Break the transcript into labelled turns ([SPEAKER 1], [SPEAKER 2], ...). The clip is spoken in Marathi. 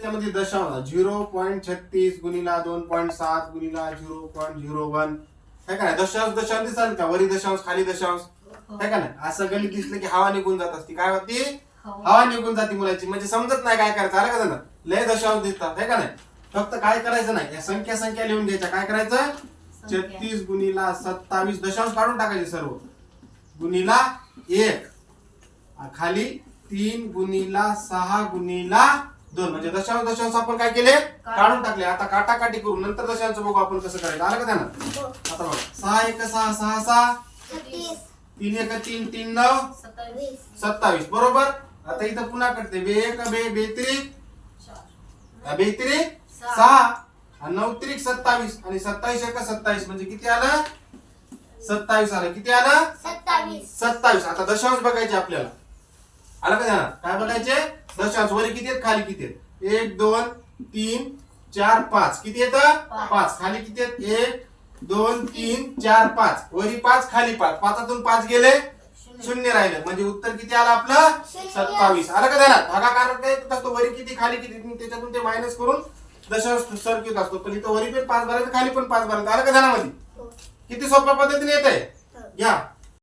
[SPEAKER 1] त्यामध्ये दशांश 0.36 गुणिला 2.7 गुणिला 0.01 है का नाही. दशांश दशांश दिसाल का, वरी दशांश खाली दशांश है का नाही. असं गणित दिसलं की हवा निघून जात असते. काय होती, हवा निघून जाते मुलाची. म्हणजे समजत नाही काय करायचं. आलं का त्यांना, लय दशांश दिसतात है का नाही. फक्त काय करायचं नाही, या संख्या संख्या लिहून घ्यायच्या. काय करायचं, 36 गुणिला 27 दशांश काढून टाकायचे सर्व, गुणिला 1 खाली 3 गुणिला 6 गुणिला 2 म्हणजे दशांश दशांश आपण काय केले, काढून टाकले. आता काटाकाटी करू, नंतर दशांश बघू आपण कसं करायचं. आलं का त्यांना. आता बघा 6 1 6 6 6 3 1 3 3 9 27 बरोबर. आता इथं पुन्हा करते, बे 1 बे बेत्रिक 6 आणि 9 त्रिक 27 आणि 27 1 27 म्हणजे किती आलं, 27 आलं. किती आलं, 27. आता दशांश बघायचे आपल्याला. आलं का ध्यानात. काय बघायचे, दशांश. वरी किती आहेत, खाली किती आहेत. 1 2 3 4 5 किती येतं, 5. खाली किती आहेत, 1 2 3 4 5 वरी 5 खाली 5. 5तून 5 गेले, 0 राहिले. म्हणजे उत्तर किती आलं आपलं, 27. आलं का ध्यानात. भागाकार काय असतो, वरी किती खाली किती त्याच्यातून ते मायनस करून दशांश सर्किट असतो. पण इथं वरी पण 5 भरायचं, खाली पण 5 भरायचं. आलं का ध्यानामध्ये. किती सोप्या पद्धतीने येत आहे. घ्या.